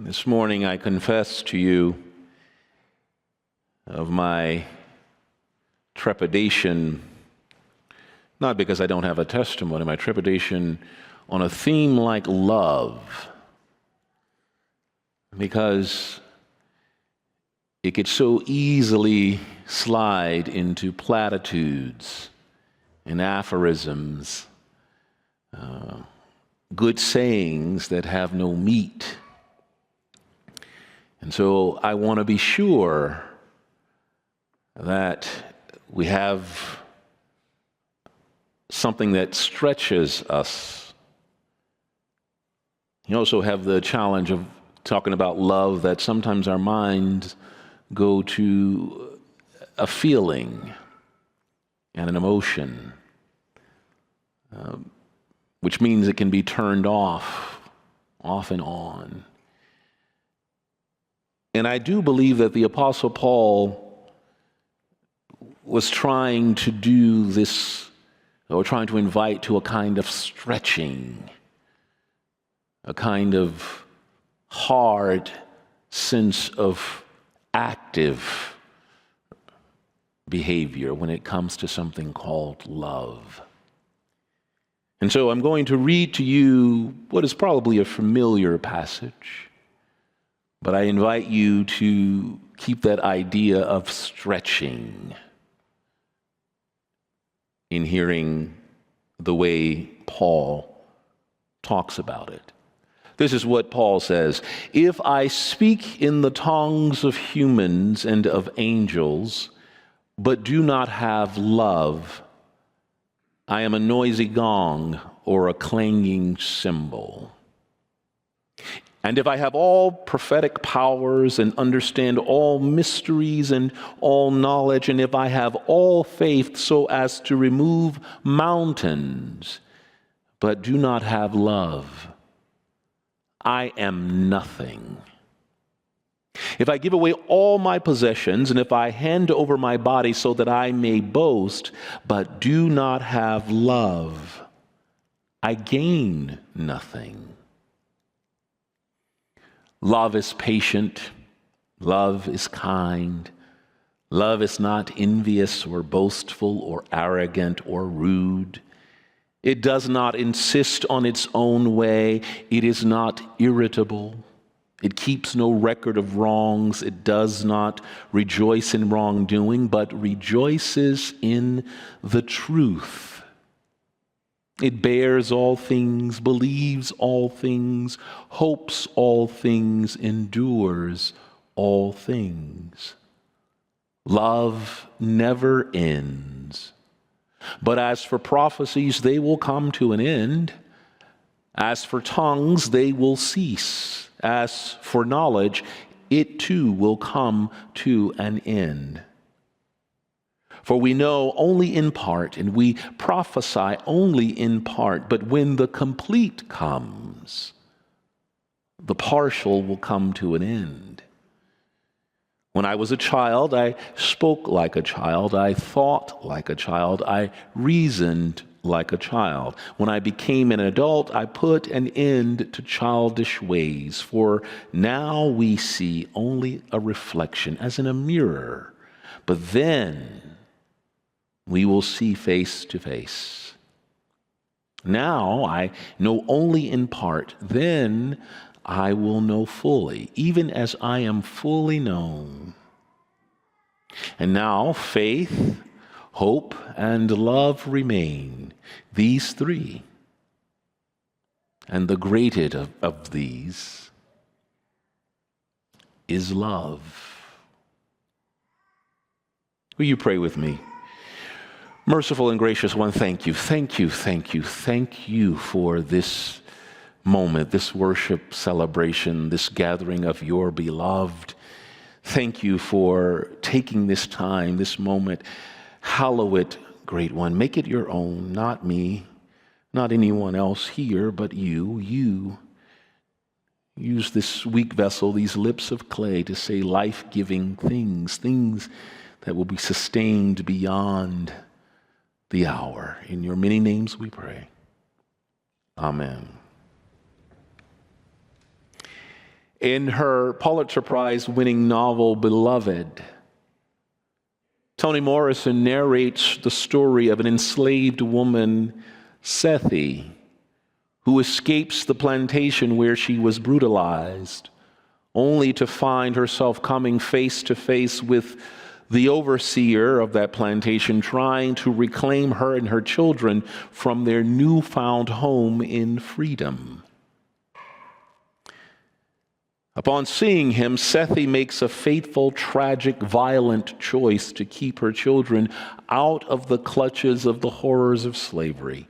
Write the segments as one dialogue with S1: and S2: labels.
S1: This morning I confess to you of my trepidation, not because I don't have a testimony, my trepidation on a theme like love, because it could so easily slide into platitudes and aphorisms, good sayings that have no meat. And so I want to be sure that we have something that stretches us. You also have the challenge of talking about love that sometimes our minds go to a feeling and an emotion, which means it can be turned off and on. And I do believe that the Apostle Paul was trying to do this, or trying to invite to a kind of stretching, a kind of hard sense of active behavior when it comes to something called love. And so I'm going to read to you what is probably a familiar passage, but I invite you to keep that idea of stretching in hearing the way Paul talks about it. This is what Paul says: "If I speak in the tongues of humans and of angels, but do not have love, I am a noisy gong or a clanging cymbal. And if I have all prophetic powers and understand all mysteries and all knowledge, and if I have all faith so as to remove mountains, but do not have love, I am nothing. If I give away all my possessions, and if I hand over my body so that I may boast, but do not have love, I gain nothing. Love is patient, love is kind, love is not envious or boastful or arrogant or rude. It does not insist on its own way, it is not irritable. It keeps no record of wrongs. It does not rejoice in wrongdoing, but rejoices in the truth. It bears all things, believes all things, hopes all things, endures all things. Love never ends. But as for prophecies, they will come to an end. As for tongues, they will cease. As for knowledge, it too will come to an end. For we know only in part, and we prophesy only in part. But when the complete comes, the partial will come to an end. When I was a child, I spoke like a child. I thought like a child. I reasoned like a child. When I became an adult, I put an end to childish ways. For now we see only a reflection as in a mirror. But then we will see face to face. Now I know only in part. Then I will know fully, even as I am fully known. And now faith, hope, and love remain, these three. And the greatest of these is love." Will you pray with me? Merciful and gracious one, thank you for this moment, this worship celebration, this gathering of your beloved. Thank you for taking this time, this moment. Hallow it, great one. Make it your own, not me, not anyone else here, but you. You use this weak vessel, these lips of clay, to say life-giving things that will be sustained beyond the hour. In your many names we pray. Amen. in her Pulitzer Prize-winning novel, Beloved, Toni Morrison narrates the story of an enslaved woman, Sethi, who escapes the plantation where she was brutalized, only to find herself coming face to face with the overseer of that plantation, trying to reclaim her and her children from their newfound home in freedom. Upon seeing him, Sethi makes a fateful, tragic, violent choice to keep her children out of the clutches of the horrors of slavery,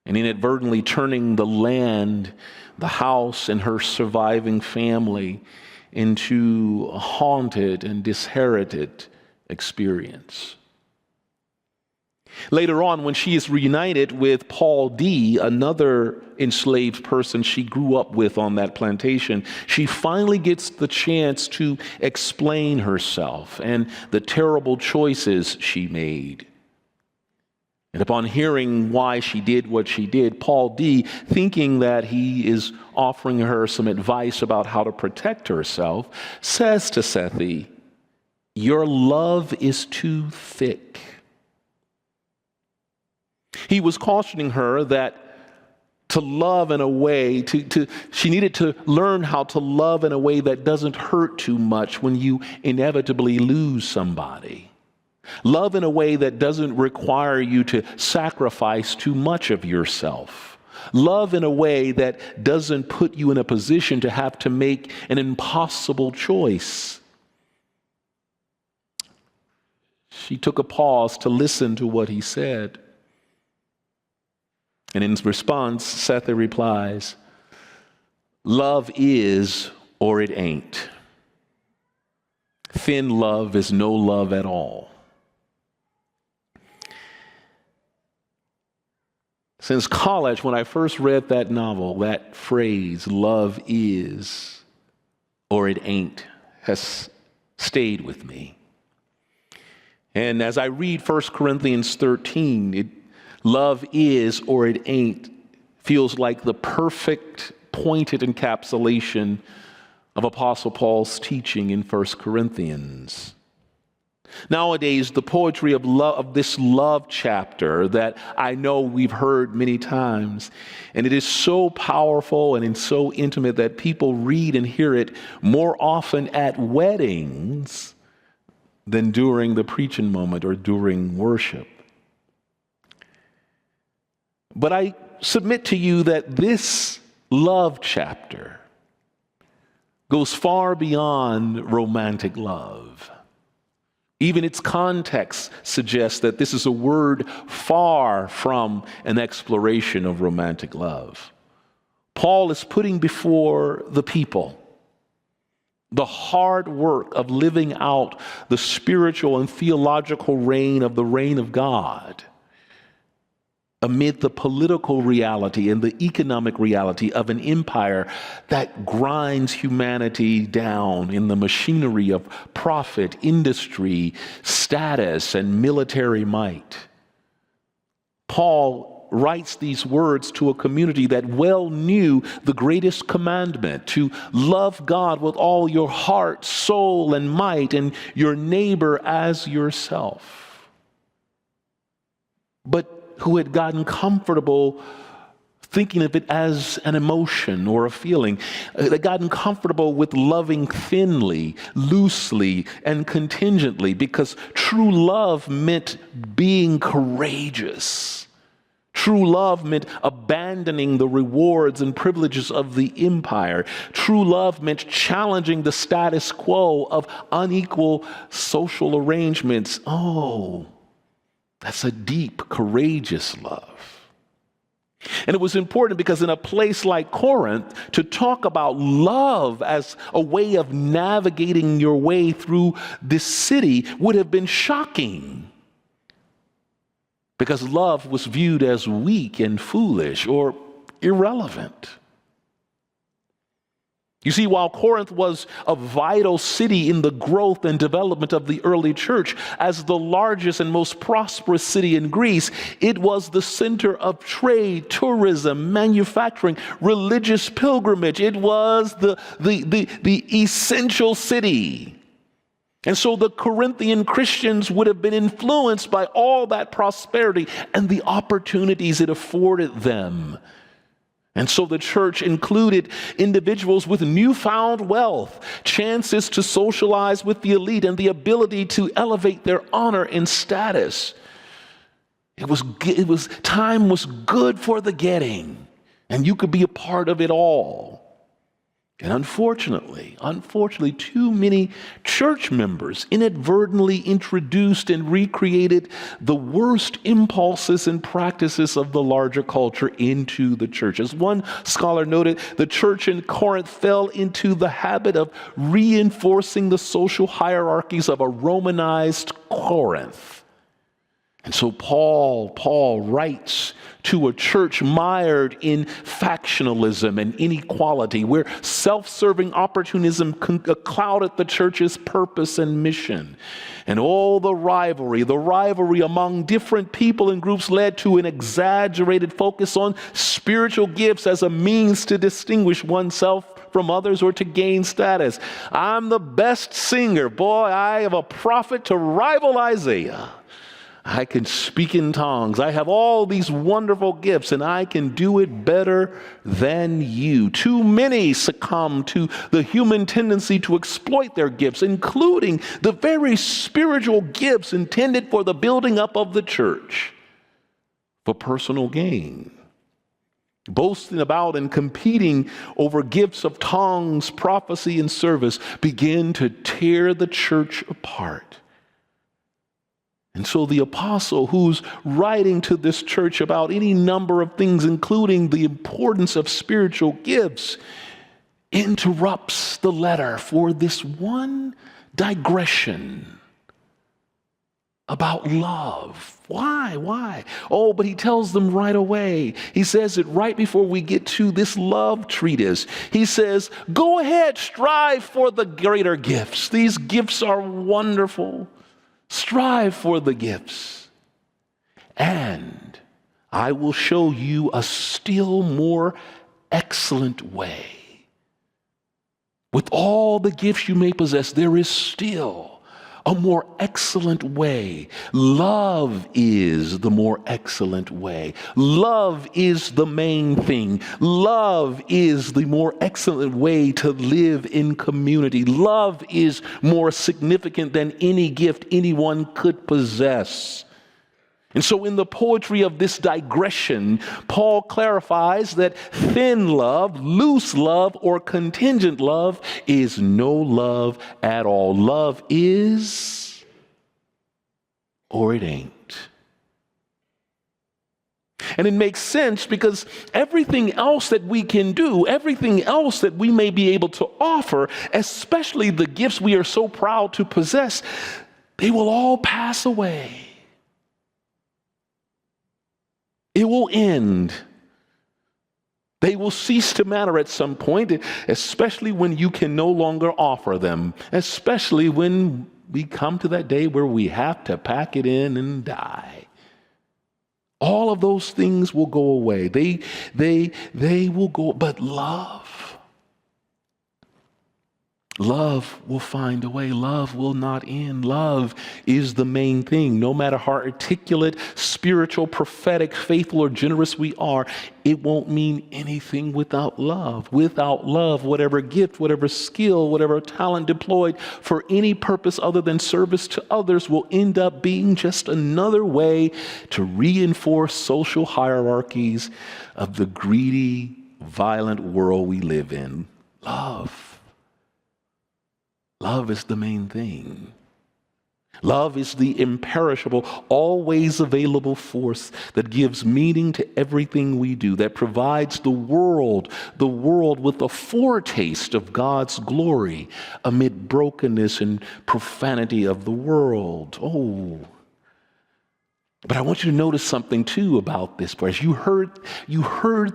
S1: and inadvertently turning the land, the house, and her surviving family into a haunted and disinherited experience. Later on, when she is reunited with Paul D., another enslaved person she grew up with on that plantation, she finally gets the chance to explain herself and the terrible choices she made. And upon hearing why she did what she did, Paul D., thinking that he is offering her some advice about how to protect herself, says to Sethi, "Your love is too thick." He was cautioning her that to love in a way, she needed to learn how to love in a way that doesn't hurt too much when you inevitably lose somebody. Love in a way that doesn't require you to sacrifice too much of yourself. Love in a way that doesn't put you in a position to have to make an impossible choice. She took a pause to listen to what he said. And in response, Sethi replies, "Love is or it ain't. Thin love is no love at all." Since college, when I first read that novel, that phrase, "love is or it ain't," has stayed with me. And as I read 1 Corinthians 13, love is or it ain't feels like the perfect, pointed encapsulation of Apostle Paul's teaching in 1 Corinthians. Nowadays, the poetry of love, of this love chapter that I know we've heard many times, and it is so powerful and so intimate that people read and hear it more often at weddings than during the preaching moment or during worship. But I submit to you that this love chapter goes far beyond romantic love. Even its context suggests that this is a word far from an exploration of romantic love. Paul is putting before the people the hard work of living out the spiritual and theological reign of God amid the political reality and the economic reality of an empire that grinds humanity down in the machinery of profit, industry, status, and military might. Paul writes these words to a community that well knew the greatest commandment, to love God with all your heart, soul, and might, and your neighbor as yourself. But who had gotten comfortable thinking of it as an emotion or a feeling. They'd gotten comfortable with loving thinly, loosely, and contingently, because true love meant being courageous. True love meant abandoning the rewards and privileges of the empire. True love meant challenging the status quo of unequal social arrangements. Oh, that's a deep, courageous love. And it was important because in a place like Corinth, to talk about love as a way of navigating your way through this city would have been shocking, because love was viewed as weak and foolish or irrelevant. You see, while Corinth was a vital city in the growth and development of the early church, as the largest and most prosperous city in Greece, it was the center of trade, tourism, manufacturing, religious pilgrimage. It was the essential city. And so the Corinthian Christians would have been influenced by all that prosperity and the opportunities it afforded them. And so the church included individuals with newfound wealth, chances to socialize with the elite, and the ability to elevate their honor and status. Time was good for the getting, and you could be a part of it all. And unfortunately, too many church members inadvertently introduced and recreated the worst impulses and practices of the larger culture into the church. As one scholar noted, the church in Corinth fell into the habit of reinforcing the social hierarchies of a Romanized Corinth. And so Paul writes to a church mired in factionalism and inequality, where self-serving opportunism clouded the church's purpose and mission. And all the rivalry among different people and groups led to an exaggerated focus on spiritual gifts as a means to distinguish oneself from others or to gain status. I'm the best singer. Boy, I am a prophet to rival Isaiah. I can speak in tongues. I have all these wonderful gifts, and I can do it better than you. Too many succumb to the human tendency to exploit their gifts, including the very spiritual gifts intended for the building up of the church for personal gain. Boasting about and competing over gifts of tongues, prophecy, and service begin to tear the church apart. And so the apostle, who's writing to this church about any number of things, including the importance of spiritual gifts, interrupts the letter for this one digression about love. Why? Oh, but he tells them right away. He says it right before we get to this love treatise. He says, go ahead, strive for the greater gifts. These gifts are wonderful. Strive for the gifts, and I will show you a still more excellent way. With all the gifts you may possess, there is still a more excellent way. Love is the more excellent way. Love is the main thing. Love is the more excellent way to live in community. Love is more significant than any gift anyone could possess. And so in the poetry of this digression, Paul clarifies that thin love, loose love, or contingent love is no love at all. Love is, or it ain't. And it makes sense because everything else that we can do, everything else that we may be able to offer, especially the gifts we are so proud to possess, they will all pass away. It will end. They will cease to matter at some point, especially when you can no longer offer them, especially when we come to that day where we have to pack it in and die. All of those things will go away. They will go, but Love will find a way. Love will not end. Love is the main thing. No matter how articulate, spiritual, prophetic, faithful, or generous we are, it won't mean anything without love. Without love, whatever gift, whatever skill, whatever talent deployed for any purpose other than service to others will end up being just another way to reinforce social hierarchies of the greedy, violent world we live in. Love. Love is the main thing. Love is the imperishable, always available force that gives meaning to everything we do, that provides the world with a foretaste of God's glory amid brokenness and profanity of the world. Oh, But I want you to notice something too about this verse. You heard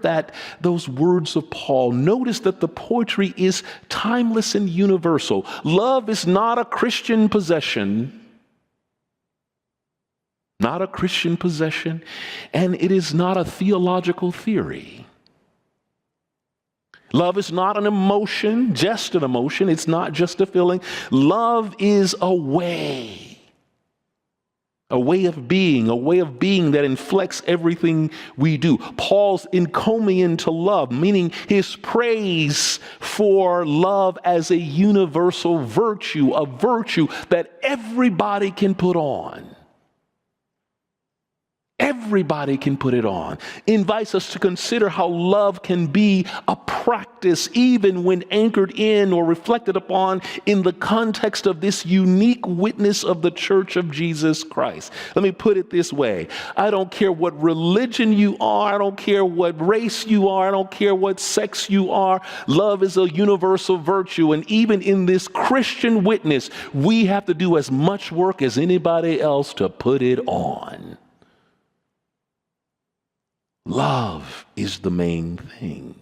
S1: that those words of Paul. Notice that the poetry is timeless and universal. Love is not a Christian possession. Not a Christian possession, and it is not a theological theory. Love is not an emotion, just an emotion. It's not just a feeling. Love is a way of being, that inflects everything we do. Paul's encomium to love, meaning his praise for love as a universal virtue, a virtue that everybody can put on. Everybody can put it on. Invites us to consider how love can be a practice even when anchored in or reflected upon in the context of this unique witness of the Church of Jesus Christ. Let me put it this way. I don't care what religion you are. I don't care what race you are. I don't care what sex you are. Love is a universal virtue. And even in this Christian witness, we have to do as much work as anybody else to put it on. Love is the main thing.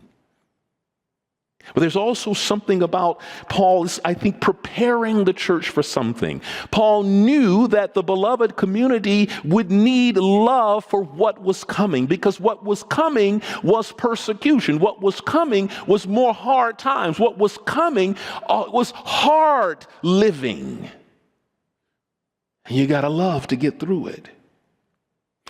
S1: But there's also something about Paul, I think, preparing the church for something. Paul knew that the beloved community would need love for what was coming, because what was coming was persecution. What was coming was more hard times. What was coming was hard living. And you got to love to get through it.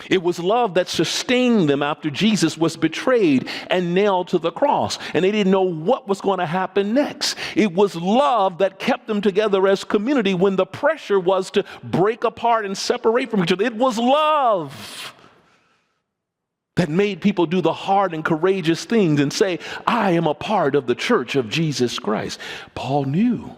S1: It was love that sustained them after Jesus was betrayed and nailed to the cross, and they didn't know what was going to happen next. It was love that kept them together as community when the pressure was to break apart and separate from each other. It was love that made people do the hard and courageous things and say, I am a part of the Church of Jesus Christ. Paul knew.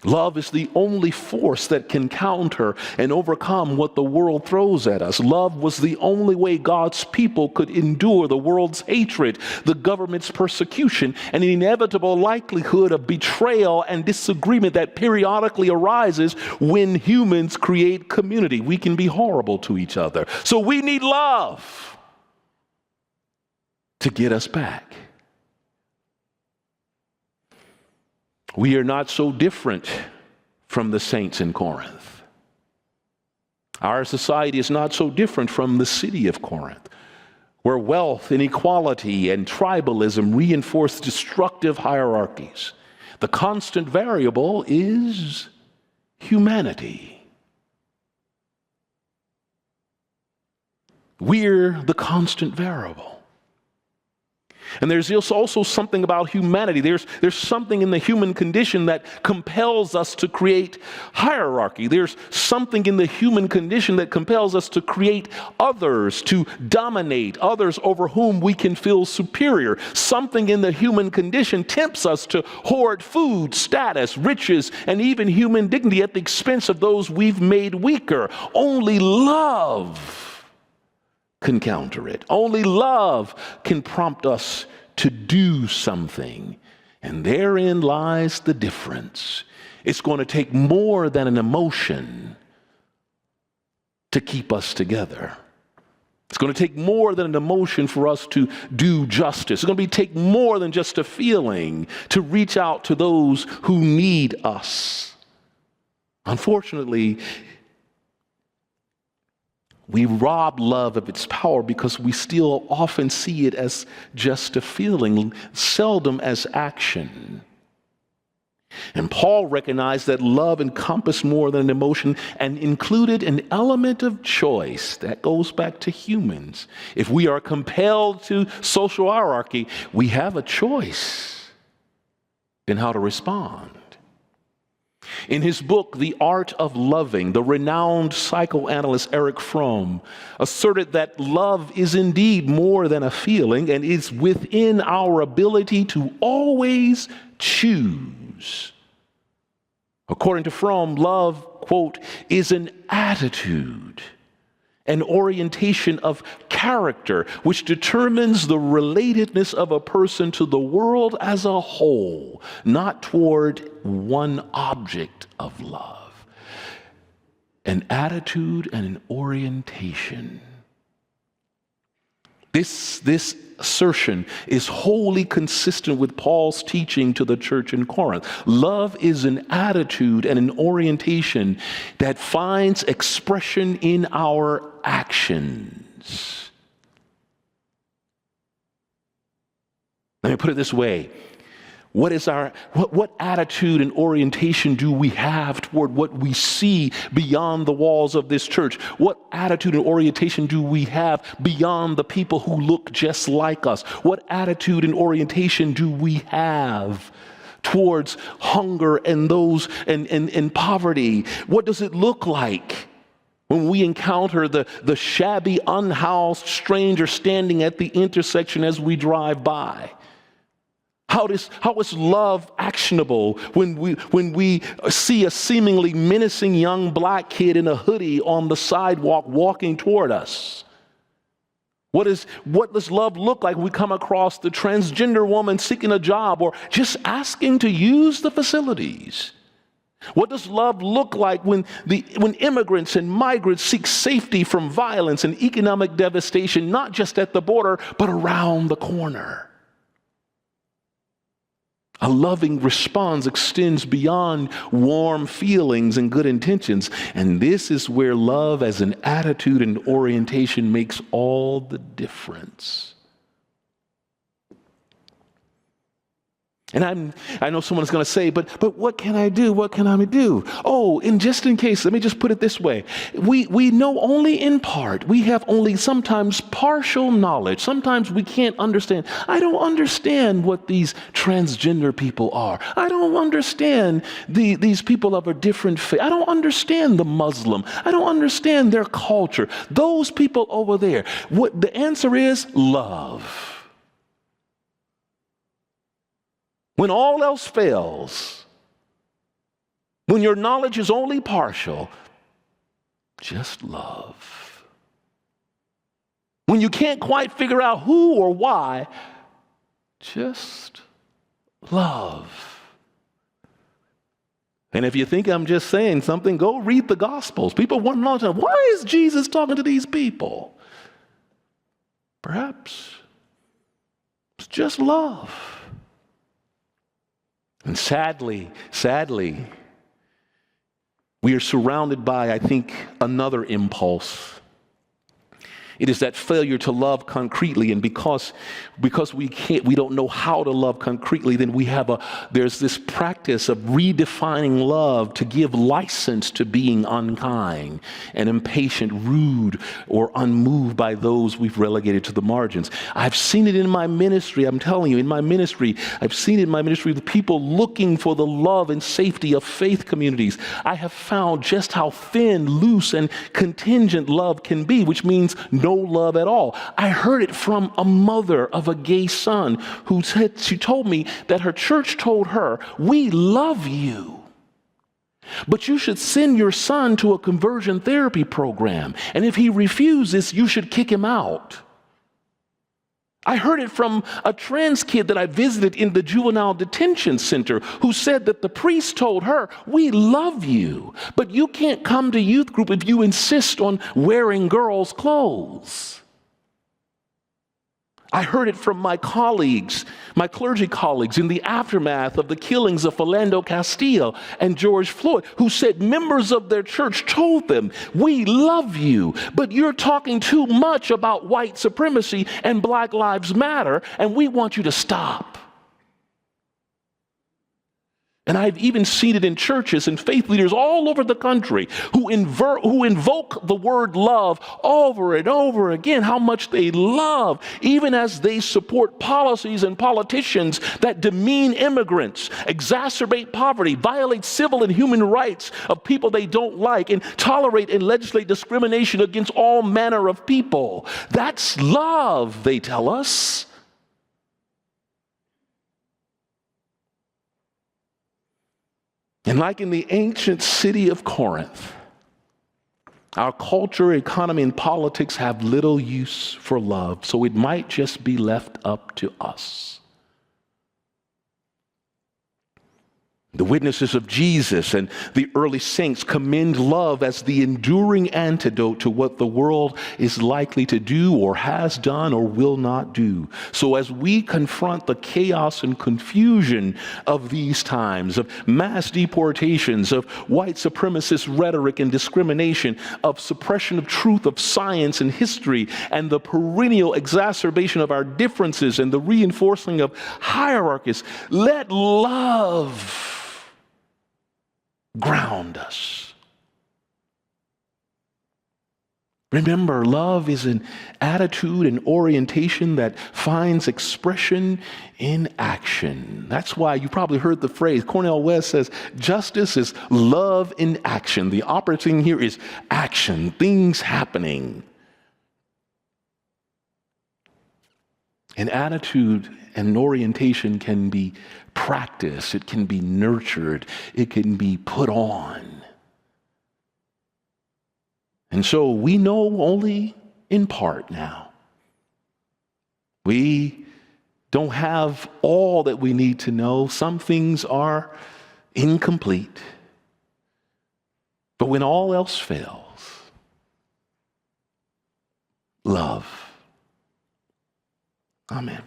S1: Love is the only force that can counter and overcome what the world throws at us. Love was the only way God's people could endure the world's hatred, the government's persecution, and the inevitable likelihood of betrayal and disagreement that periodically arises when humans create community. We can be horrible to each other. So we need love to get us back. We are not so different from the saints in Corinth. Our society is not so different from the city of Corinth, where wealth, inequality, and tribalism reinforce destructive hierarchies. The constant variable is humanity. We're the constant variable. And there's also something about humanity. There's something in the human condition that compels us to create hierarchy. There's something in the human condition that compels us to create others, to dominate others over whom we can feel superior. Something in the human condition tempts us to hoard food, status, riches, and even human dignity at the expense of those we've made weaker. Only love can counter it. Only love can prompt us to do something. And therein lies the difference. It's going to take more than an emotion to keep us together. It's going to take more than an emotion for us to do justice. It's going to take more than just a feeling to reach out to those who need us. Unfortunately, we rob love of its power because we still often see it as just a feeling, seldom as action. And Paul recognized that love encompassed more than an emotion and included an element of choice. That goes back to humans. If we are compelled to social hierarchy, we have a choice in how to respond. In his book, The Art of Loving, the renowned psychoanalyst Erich Fromm asserted that love is indeed more than a feeling and is within our ability to always choose. According to Fromm, love, quote, is an attitude, an orientation of character which determines the relatedness of a person to the world as a whole, not toward one object of love. an attitude and an orientation. This assertion is wholly consistent with Paul's teaching to the church in Corinth. Love is an attitude and an orientation that finds expression in our actions. Let me put it this way. What attitude and orientation do we have toward what we see beyond the walls of this church? What attitude and orientation do we have beyond the people who look just like us? What attitude and orientation do we have towards hunger and those in poverty? What does it look like when we encounter the shabby, unhoused stranger standing at the intersection as we drive by? How is love actionable when we see a seemingly menacing young black kid in a hoodie on the sidewalk walking toward us? What does love look like when we come across the transgender woman seeking a job or just asking to use the facilities? What does love look like when immigrants and migrants seek safety from violence and economic devastation, not just at the border, but around the corner? A loving response extends beyond warm feelings and good intentions. And this is where love as an attitude and orientation makes all the difference. And I know someone's going to say, but what can I do? What can I do? Oh, and just in case, let me just put it this way. We know only in part. We have only sometimes partial knowledge. Sometimes we can't understand. I don't understand what these transgender people are. I don't understand these people of a different faith. I don't understand the Muslim. I don't understand their culture. Those people over there. What the answer is, love. When all else fails, when your knowledge is only partial, just love. When you can't quite figure out who or why, just love. And if you think I'm just saying something, go read the Gospels. People want to know, why is Jesus talking to these people? Perhaps it's just love. And sadly, we are surrounded by, I think, another impulse. It is that failure to love concretely, and because we don't know how to love concretely, then there's this practice of redefining love to give license to being unkind and impatient, rude, or unmoved by those we've relegated to the margins. I've seen it in my ministry. I'm telling you, I've seen it in my ministry with people looking for the love and safety of faith communities. I have found just how thin, loose, and contingent love can be, which means no love at all. I heard it from a mother of a gay son who said, she told me that her church told her, "We love you, but you should send your son to a conversion therapy program. And if he refuses, you should kick him out." I heard it from a trans kid that I visited in the juvenile detention center who said that the priest told her, "We love you, but you can't come to youth group if you insist on wearing girls' clothes." I heard it from my colleagues, my clergy colleagues, in the aftermath of the killings of Philando Castile and George Floyd, who said members of their church told them, "We love you, but you're talking too much about white supremacy and Black Lives Matter, and we want you to stop." And I've even seen it in churches and faith leaders all over the country who invoke the word love over and over again, how much they love, even as they support policies and politicians that demean immigrants, exacerbate poverty, violate civil and human rights of people they don't like, and tolerate and legislate discrimination against all manner of people. That's love, they tell us. And like in the ancient city of Corinth, our culture, economy, and politics have little use for love, so it might just be left up to us. The witnesses of Jesus and the early saints commend love as the enduring antidote to what the world is likely to do or has done or will not do. So as we confront the chaos and confusion of these times, of mass deportations, of white supremacist rhetoric and discrimination, of suppression of truth, of science and history, and the perennial exacerbation of our differences and the reinforcing of hierarchies, let love ground us. Remember, love is an attitude and orientation that finds expression in action. That's why you probably heard the phrase, Cornel West says, justice is love in action. The operative thing here is action, things happening. An attitude and orientation can be practiced, it can be nurtured, it can be put on. And so we know only in part now. We don't have all that we need to know. Some things are incomplete. But when all else fails, love. Amen.